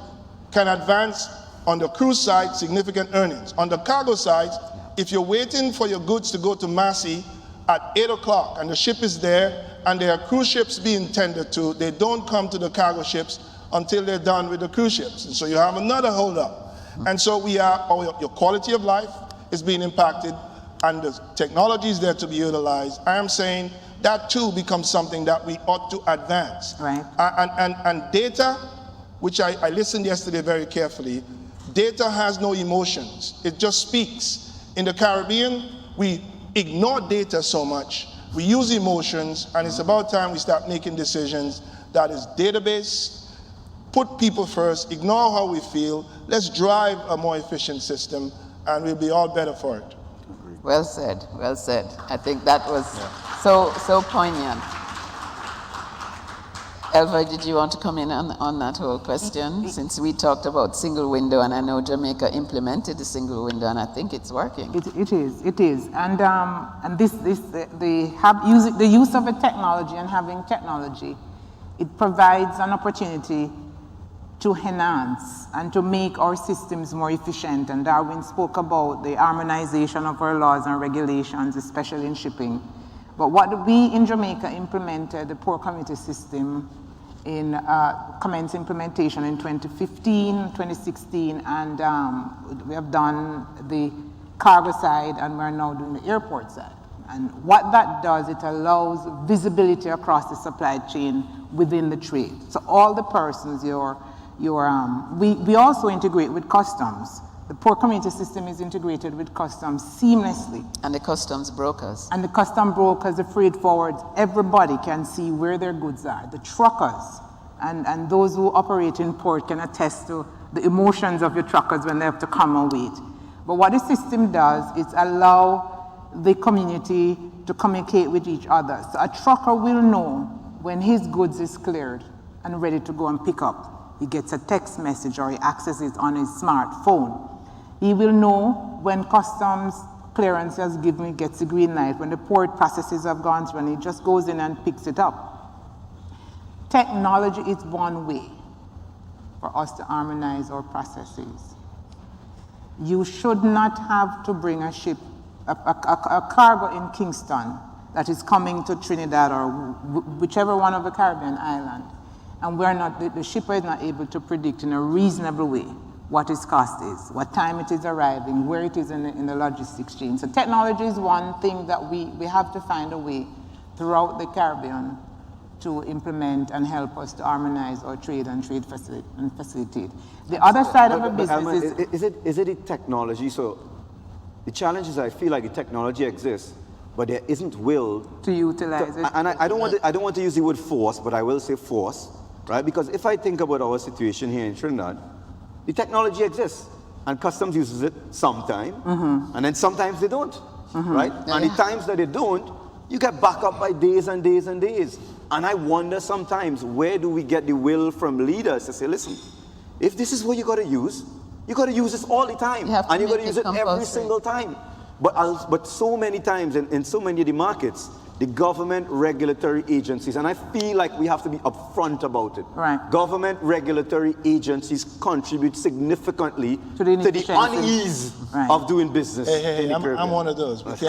[SPEAKER 4] can advance on the cruise side significant earnings. On the cargo side, if you're waiting for your goods to go to Massey at 8 o'clock and the ship is there and there are cruise ships being tended to, they don't come to the cargo ships until they're done with the cruise ships. And so you have another hold up. And so your quality of life, is being impacted and the technology is there to be utilized, I am saying that too becomes something that we ought to advance.
[SPEAKER 3] Right.
[SPEAKER 4] And data, which I listened yesterday very carefully, data has no emotions. It just speaks. In the Caribbean, we ignore data so much. We use emotions, and it's about time we start making decisions that is database, put people first, ignore how we feel. Let's drive a more efficient system, and we'll be all better for it.
[SPEAKER 1] Well said, well said. I think that was so poignant. Elva, did you want to come in on that whole question? Since we talked about single window, and I know Jamaica implemented the single window, and I think it's working.
[SPEAKER 3] It is, and the use of a technology and having technology, it provides an opportunity to enhance and to make our systems more efficient. And Darwin spoke about the harmonization of our laws and regulations, especially in shipping. But what we in Jamaica implemented, the Poor Community System, in commenced implementation in 2015, 2016, and we have done the cargo side, and we're now doing the airport side. And what that does, it allows visibility across the supply chain within the trade. So all the persons, we also integrate with customs. The Poor Community System is integrated with customs seamlessly.
[SPEAKER 1] And the customs brokers.
[SPEAKER 3] And the custom brokers, the freight forwards, everybody can see where their goods are. The truckers and those who operate in port can attest to the emotions of your truckers when they have to come and wait. But what the system does is allow the community to communicate with each other. So a trucker will know when his goods is cleared and ready to go and pick up. He gets a text message or he accesses it on his smartphone. He will know when customs clearance gets the green light, when the port processes have gone through, and he just goes in and picks it up. Technology is one way for us to harmonize our processes. You should not have to bring a ship, a cargo in Kingston that is coming to Trinidad or whichever one of the Caribbean islands, and the shipper is not able to predict in a reasonable way what its cost is, what time it is arriving, where it is in the logistics chain. So technology is one thing that we have to find a way throughout the Caribbean to implement and help us to harmonize our trade and facilitate. The other side of the business
[SPEAKER 5] is it technology? So the challenge is I feel like the technology exists, but there isn't will
[SPEAKER 3] to utilize it.
[SPEAKER 5] And I don't want to use the word force, but I will say force, right? Because if I think about our situation here in Trinidad, the technology exists, and customs uses it sometime, and then sometimes they don't, right? Yeah. And the times that they don't, you get back up by days and days and days. And I wonder sometimes, where do we get the will from leaders to say, listen, if this is what you got to use this all the time, and you got to use it every single time. But so many times in so many of the markets, the government regulatory agencies, and I feel like we have to be upfront about it.
[SPEAKER 3] Right.
[SPEAKER 5] Government regulatory agencies contribute significantly to the unease of doing business.
[SPEAKER 4] Hey, I'm one of those.
[SPEAKER 5] But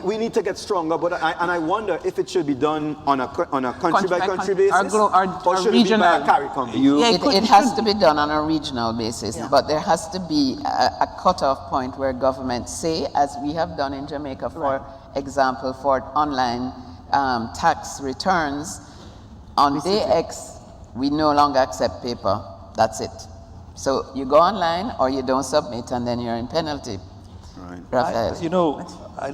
[SPEAKER 5] we need to get stronger. And I wonder if it should be done on a country by country basis, or should it be by a CARICOM?
[SPEAKER 1] It has to be done on a regional basis, but there has to be a cutoff point where governments say, as we have done in Jamaica, for example, for online tax returns, on day X, we no longer accept paper. That's it. So you go online or you don't submit, and then you're in penalty.
[SPEAKER 5] Right.
[SPEAKER 1] Raphael.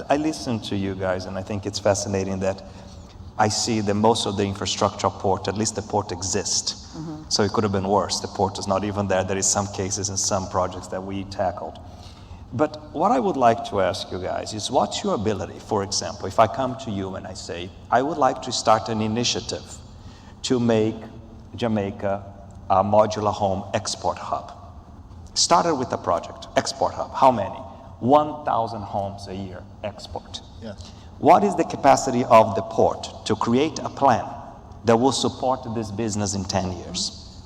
[SPEAKER 2] I listen to you guys, and I think it's fascinating that I see that most of the infrastructure of port, at least the port exists. So it could have been worse. The port is not even there. There is some cases in some projects that we tackled. But what I would like to ask you guys is, what's your ability? For example, if I come to you and I say, I would like to start an initiative to make Jamaica a modular home export hub. Started with a project, export hub. How many? 1,000 homes a year export.
[SPEAKER 4] Yes.
[SPEAKER 2] What is the capacity of the port to create a plan that will support this business in 10 years?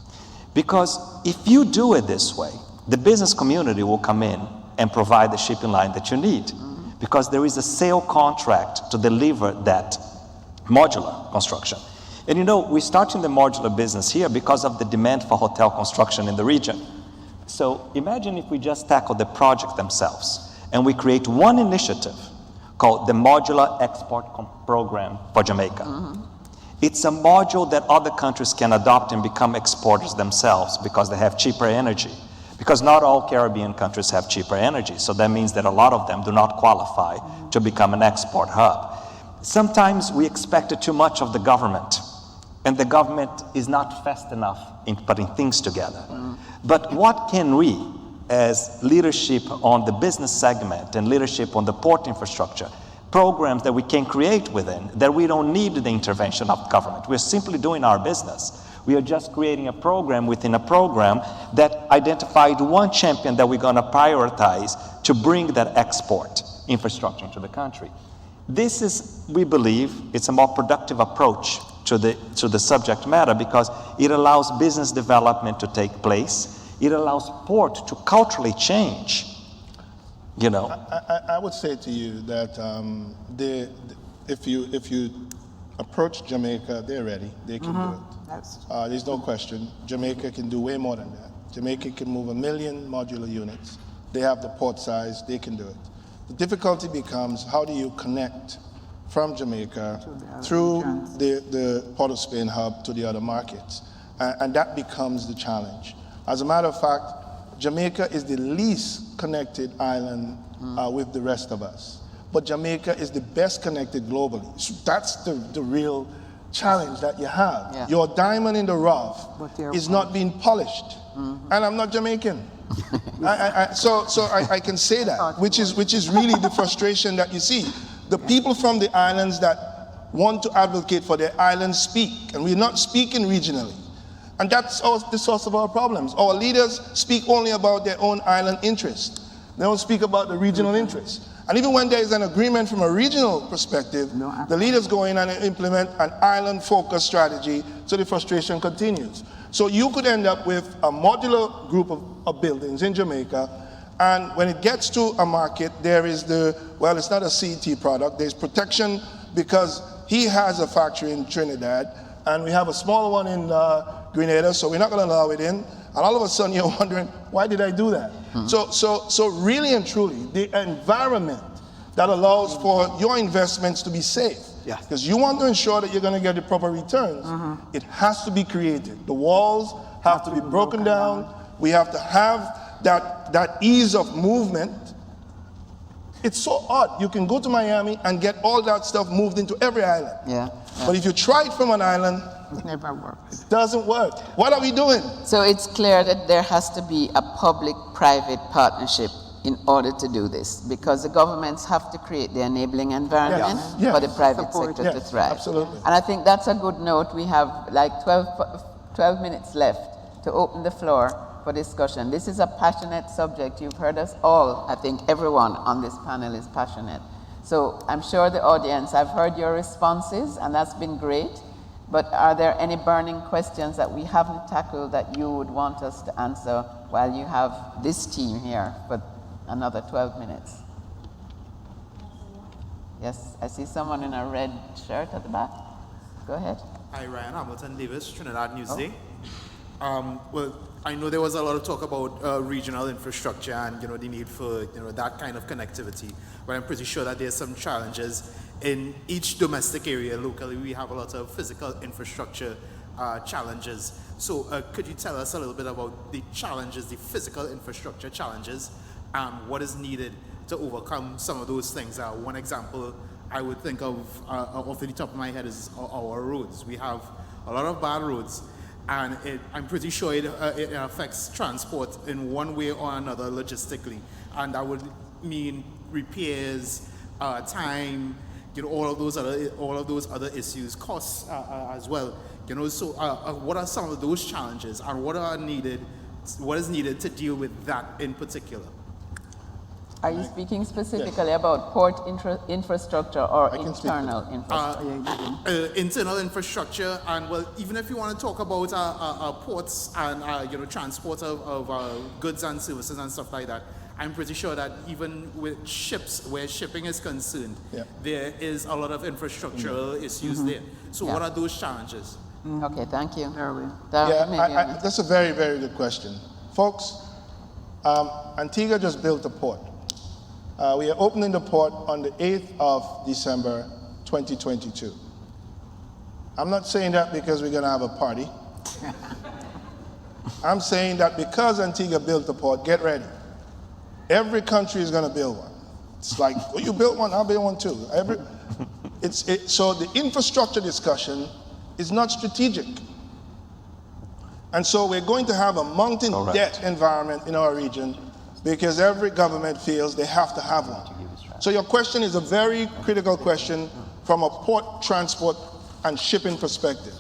[SPEAKER 2] Because if you do it this way, the business community will come in and provide the shipping line that you need, because there is a sale contract to deliver that modular construction. And we're starting the modular business here because of the demand for hotel construction in the region. So imagine if we just tackle the projects themselves and we create one initiative called the Modular Export Program for Jamaica. It's a module that other countries can adopt and become exporters themselves because they have cheaper energy. Because not all Caribbean countries have cheaper energy, so that means that a lot of them do not qualify to become an export hub. Sometimes we expect too much of the government, and the government is not fast enough in putting things together. But what can we, as leadership on the business segment and leadership on the port infrastructure, programs that we can create within, that we don't need the intervention of government. We're simply doing our business. We are just creating a program within a program that identified one champion that we're going to prioritize to bring that export infrastructure into the country. This is, we believe, it's a more productive approach to the subject matter because it allows business development to take place. It allows port to culturally change. You know,
[SPEAKER 4] I would say to you that if you approach Jamaica, they're ready. They can do it. There's no question. Jamaica can do way more than that. Jamaica can move 1 million modular units. They have the port size. They can do it. The difficulty becomes how do you connect from Jamaica through the Port of Spain hub to the other markets, and that becomes the challenge. As a matter of fact, Jamaica is the least connected island with the rest of us. But Jamaica is the best connected globally. So that's the real challenge that you have.
[SPEAKER 1] Yeah.
[SPEAKER 4] Your diamond in the rough is not being polished. And I'm not Jamaican. So I can say that, which is really the frustration that you see. The people from the islands that want to advocate for their islands speak, and we're not speaking regionally. And that's the source of our problems. Our leaders speak only about their own island interest. They don't speak about the regional interest. And even when there is an agreement from a regional perspective, the leaders go in and implement an island-focused strategy, so the frustration continues. So you could end up with a modular group of buildings in Jamaica, and when it gets to a market, there is it's not a CET product, there's protection because he has a factory in Trinidad, and we have a smaller one in Grenada, so we're not going to allow it in. And all of a sudden you're wondering, why did I do that? So really and truly, the environment that allows for your investments to be safe, because you want to ensure that you're going to get the proper returns, it has to be created. The walls have to be broken down. We have to have that ease of movement. It's so odd. You can go to Miami and get all that stuff moved into every island. But if you try it from an island,
[SPEAKER 3] it never works.
[SPEAKER 4] It doesn't work. What are we doing?
[SPEAKER 1] So it's clear that there has to be a public-private partnership in order to do this, because the governments have to create the enabling environment for the private sector to thrive.
[SPEAKER 4] Absolutely.
[SPEAKER 1] And I think that's a good note. We have like 12 minutes left to open the floor for discussion. This is a passionate subject. You've heard us all. I think everyone on this panel is passionate. So I'm sure the audience, I've heard your responses, and that's been great. But are there any burning questions that we haven't tackled that you would want us to answer while you have this team here for another 12 minutes? Yes, I see someone in a red shirt at the back. Go ahead.
[SPEAKER 6] Hi, Ryan Hamilton Davis, Trinidad Newsday. Well, I know there was a lot of talk about regional infrastructure and the need for that kind of connectivity, but I'm pretty sure that there's some challenges in each domestic area. Locally, we have a lot of physical infrastructure challenges. So could you tell us a little bit about the challenges, the physical infrastructure challenges, and what is needed to overcome some of those things? One example I would think of off the top of my head is our roads. We have a lot of bad roads, and I'm pretty sure it affects transport in one way or another logistically, and that would mean repairs, time, all of those other issues, costs as well. So what are some of those challenges, and what is needed to deal with that in particular?
[SPEAKER 1] Are you speaking specifically about port infrastructure or internal infrastructure?
[SPEAKER 6] Internal infrastructure, and well, even if you want to talk about ports and transport of goods and services and stuff like that, I'm pretty sure that even with ships, where shipping is concerned, there is a lot of infrastructural issues there. So what are those challenges?
[SPEAKER 1] Okay, thank you.
[SPEAKER 3] Darwin.
[SPEAKER 4] That's a very, very good question. Folks, Antigua just built a port. We are opening the port on the 8th of December, 2022. I'm not saying that because we're going to have a party. I'm saying that because Antigua built the port, get ready. Every country is going to build one. It's like, well, you built one, I'll build one too. So the infrastructure discussion is not strategic. And so we're going to have a mountain debt environment in our region because every government feels they have to have one. So your question is a very critical question from a port transport and shipping perspective.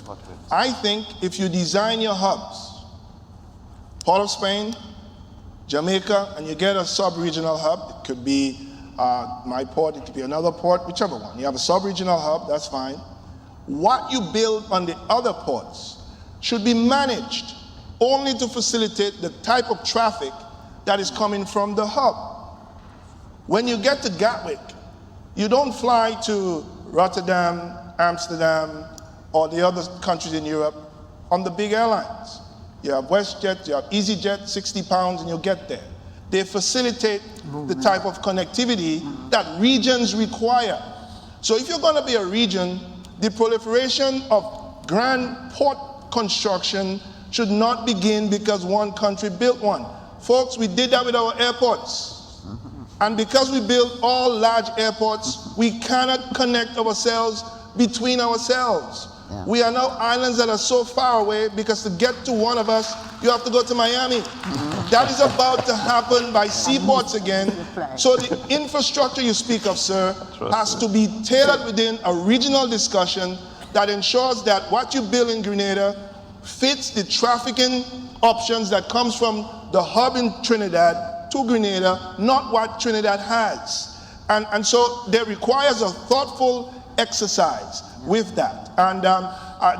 [SPEAKER 4] I think if you design your hubs, Port of Spain, Jamaica, and you get a sub-regional hub, it could be my port, it could be another port, whichever one. You have a sub-regional hub, that's fine. What you build on the other ports should be managed only to facilitate the type of traffic that is coming from the hub. When you get to Gatwick, you don't fly to Rotterdam, Amsterdam, or the other countries in Europe on the big airlines. You have WestJet, you have EasyJet, 60 pounds, and you'll get there. They facilitate the type of connectivity that regions require. So if you're going to be a region, the proliferation of grand port construction should not begin because one country built one. Folks, we did that with our airports. And because we built all large airports, we cannot connect ourselves between ourselves. Yeah. We are now islands that are so far away because to get to one of us, you have to go to Miami. That is about to happen by seaports again. So the infrastructure you speak of, sir, has to be tailored within a regional discussion that ensures that what you build in Grenada fits the trafficking options that comes from the hub in Trinidad to Grenada, not what Trinidad has. And so there requires a thoughtful exercise with that. And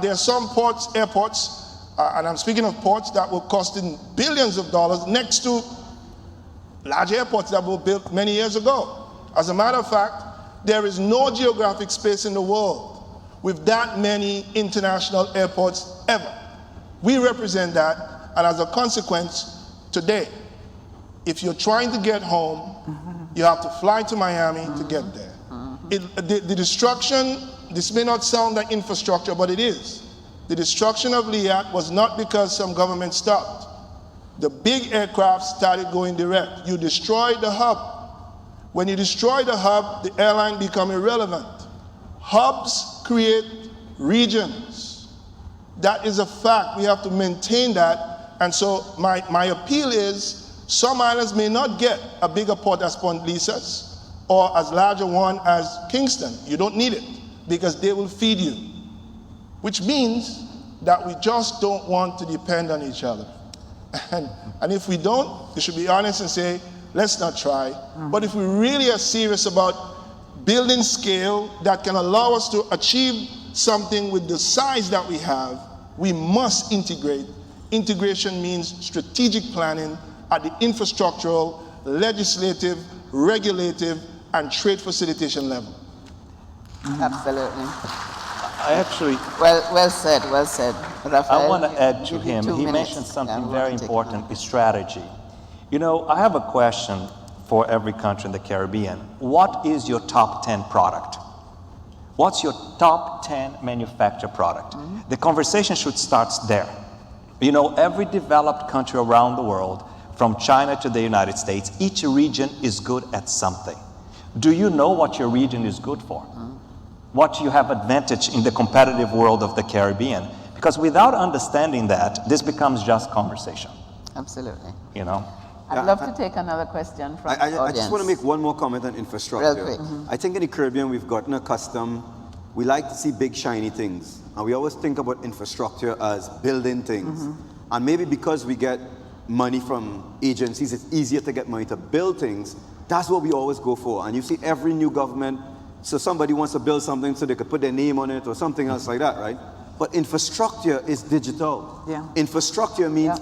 [SPEAKER 4] there are some ports, airports, and I'm speaking of ports that were costing billions of dollars next to large airports that were built many years ago. As a matter of fact, there is no geographic space in the world with that many international airports ever. We represent that, and as a consequence, today, if you're trying to get home, you have to fly to Miami to get there. The destruction, this may not sound like infrastructure, but it is. The destruction of Liat was not because some government stopped. The big aircraft started going direct. You destroyed the hub. When you destroy the hub, the airline become irrelevant. Hubs create regions. That is a fact. We have to maintain that. And so my appeal is some islands may not get a bigger port as Point Lisas or as large a one as Kingston. You don't need it because they will feed you. Which means that we just don't want to depend on each other. And if we don't, we should be honest and say, let's not try. But if we really are serious about building scale that can allow us to achieve something with the size that we have, we must integrate. Integration means strategic planning at the infrastructural, legislative, regulative, and trade facilitation level.
[SPEAKER 1] Absolutely.
[SPEAKER 2] I actually...
[SPEAKER 1] Well said, well said. Raphael,
[SPEAKER 2] I want to add to him. He mentioned something very important, is strategy. You know, I have a question for every country in the Caribbean. What is your top 10 product? What's your top 10 manufactured product? The conversation should start there. You know, every developed country around the world, from China to the United States, each region is good at something. Do you know what your region is good for? What you have advantage in the competitive world of the Caribbean? Because without understanding that, this becomes just conversation.
[SPEAKER 1] Absolutely.
[SPEAKER 2] You know?
[SPEAKER 1] I'd love to take another question from the audience.
[SPEAKER 5] I just want to make one more comment on infrastructure.
[SPEAKER 1] Real quick.
[SPEAKER 5] I think in the Caribbean we've gotten accustomed, we like to see big shiny things. And we always think about infrastructure as building things. And maybe because we get money from agencies, it's easier to get money to build things. That's what we always go for. And you see every new government, so somebody wants to build something so they could put their name on it or something else like that, right? But infrastructure is digital. Yeah. Infrastructure means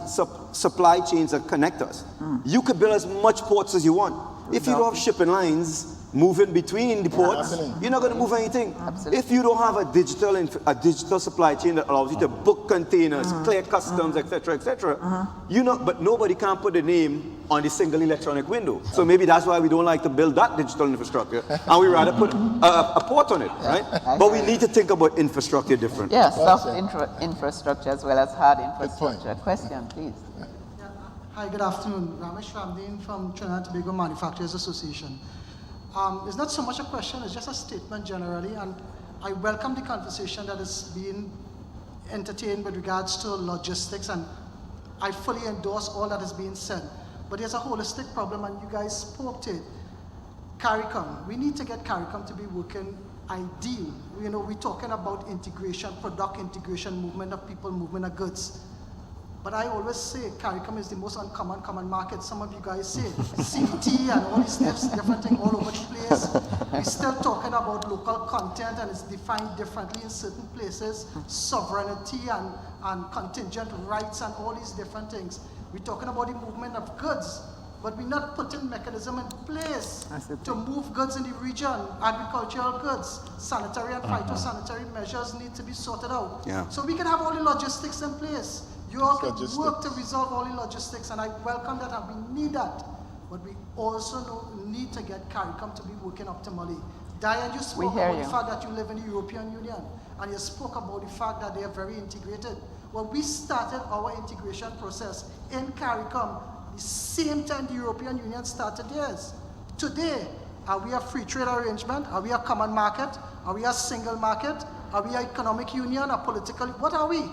[SPEAKER 5] supply chains that connect us. You could build as much ports as you want. If you don't have shipping lines moving between the ports, you're not going to move anything. If you don't have a digital supply chain that allows you to book containers, clear customs, etc., etc., but nobody can put a name on the single electronic window. So maybe that's why we don't like to build that digital infrastructure, and we rather put a port on it, right? But we need to think about infrastructure differently.
[SPEAKER 1] Yes, soft infrastructure as well as hard infrastructure.
[SPEAKER 4] point.
[SPEAKER 1] Question, please.
[SPEAKER 7] Hi, good afternoon. Ramesh Ramdeen from Trinidad and Tobago Manufacturers Association. It's not so much a question, it's just a statement generally, and I welcome the conversation that is being entertained with regards to logistics, and I fully endorse all that is being said. But there's a holistic problem, and you guys spoke to it. CARICOM, we need to get CARICOM to be working ideal. You know, we're talking about integration, product integration, movement of people, movement of goods. But I always say CARICOM is the most common market. Some of you guys say CBT and all these different things all over the place. We're still talking about local content, and it's defined differently in certain places, sovereignty and contingent rights and all these different things. We're talking about the movement of goods, but we're not putting mechanism in place to move goods in the region, agricultural goods, sanitary and phytosanitary measures need to be sorted out.
[SPEAKER 5] Yeah.
[SPEAKER 7] So we can have all the logistics in place. You all can work to resolve all the logistics, and I welcome that, and we need that. But we also need to get CARICOM to be working optimally. Diane, you spoke about the fact that you live in the European Union, and you spoke about the fact that they are very integrated. Well, we started our integration process in CARICOM the same time the European Union started theirs. Today, are we a free trade arrangement? Are we a common market? Are we a single market? Are we an economic union, a political? What are we?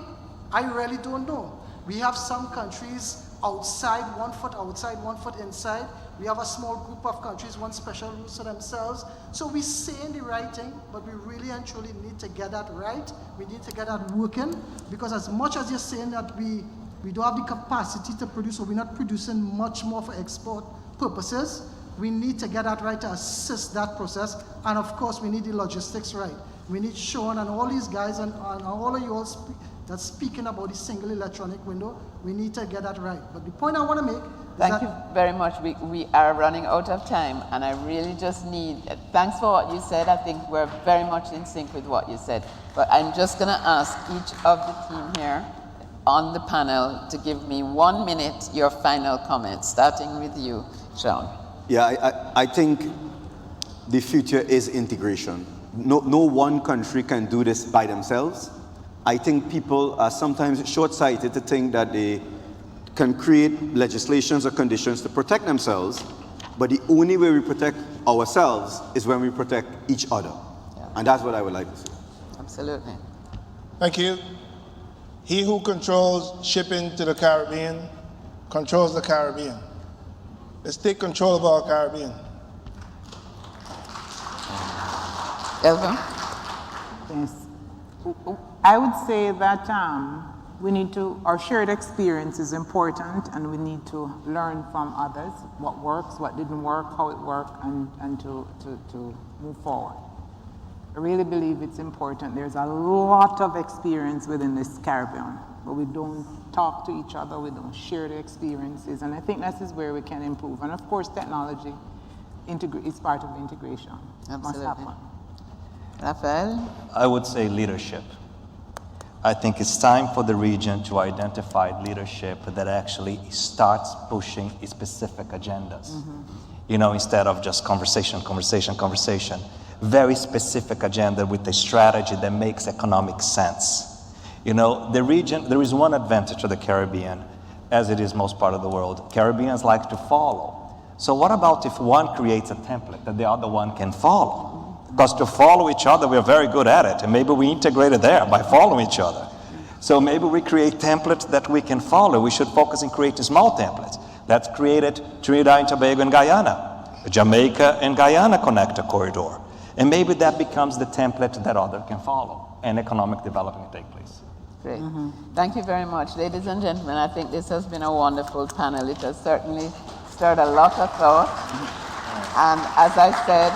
[SPEAKER 7] I really don't know. We have some countries outside, 1 foot outside, 1 foot inside. We have a small group of countries, one special rules for themselves. So we're saying the right thing, but we really and truly need to get that right. We need to get that working, because as much as you're saying that we don't have the capacity to produce, or we're not producing much more for export purposes, we need to get that right to assist that process. And of course, we need the logistics right. We need Shaun and all these guys and all of you all that's speaking about the single electronic window. We need to get that right. But the point I want to make is
[SPEAKER 1] Thank you very much. We are running out of time, and I really just need, thanks for what you said. I think we're very much in sync with what you said. But I'm just going to ask each of the team here on the panel to give me 1 minute your final comments, starting with you, Shaun.
[SPEAKER 5] Yeah, I think the future is integration. No one country can do this by themselves. I think people are sometimes short-sighted to think that they can create legislations or conditions to protect themselves, but the only way we protect ourselves is when we protect each other. Yeah. And that's what I would like to see.
[SPEAKER 1] Absolutely.
[SPEAKER 4] Thank you. He who controls shipping to the Caribbean controls the Caribbean. Let's take control of our Caribbean.
[SPEAKER 1] Elva?
[SPEAKER 3] Yes. I would say that we need to, our shared experience is important, and we need to learn from others what works, what didn't work, how it worked, and to move forward. I really believe it's important. There's a lot of experience within this Caribbean, but we don't talk to each other, we don't share the experiences, and I think this is where we can improve. And of course, technology is part of integration.
[SPEAKER 1] Absolutely.
[SPEAKER 3] Must happen.
[SPEAKER 2] Raphael? I would say leadership. I think it's time for the region to identify leadership that actually starts pushing specific agendas. You know, instead of just conversation. Very specific agenda with a strategy that makes economic sense. You know, the region, there is one advantage to the Caribbean, as it is most part of the world. Caribbeans like to follow. So what about if one creates a template that the other one can follow? Because to follow each other, we're very good at it, and maybe we integrate it there by following each other. So maybe we create templates that we can follow. We should focus on creating small templates. That's created Trinidad and Tobago and Guyana. Jamaica and Guyana connect a corridor. And maybe that becomes the template that others can follow, and economic development take place.
[SPEAKER 1] Great. Thank you very much. Ladies and gentlemen, I think this has been a wonderful panel. It has certainly stirred a lot of thought. And as I said,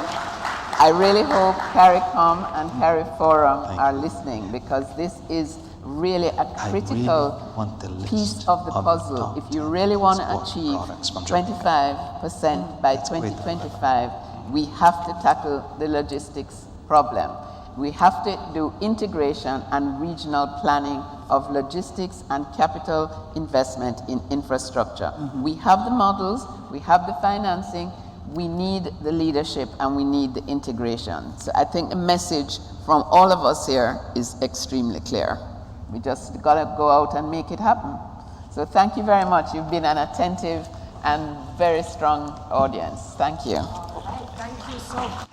[SPEAKER 1] I really hope CARICOM and CARIForum are listening, because this is really a critical piece of the puzzle. If you really want to achieve 25% by 2025, we have to tackle the logistics problem. We have to do integration and regional planning of logistics and capital investment in infrastructure. We have the models, we have the financing, we need the leadership, and we need the integration. So I think the message from all of us here is extremely clear. We just gotta go out and make it happen. So thank you very much. You've been an attentive and very strong audience. Thank you.
[SPEAKER 7] All right, thank you so much.